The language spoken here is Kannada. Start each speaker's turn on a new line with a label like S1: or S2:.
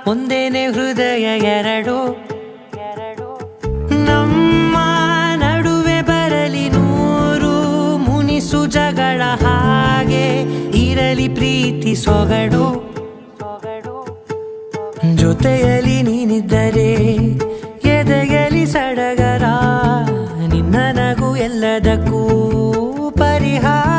S1: ಒಂದೇನೆ ಹೃದಯ ಎರಡು ನಮ್ಮ ನಡುವೆ ಬರಲಿ ನೂರು ಮುನಿಸು ಜಗಳ ಹಾಗೆ ಇರಲಿ ಪ್ರೀತಿ ಸೊಗಡು ಜೊತೆಯಲ್ಲಿ ನೀನಿದ್ದರೆ ಎದೆಯಲಿ ಸಡಗರ ನಿನ್ನ ನಗು ಎಲ್ಲದಕ್ಕೂ ಪರಿಹಾರ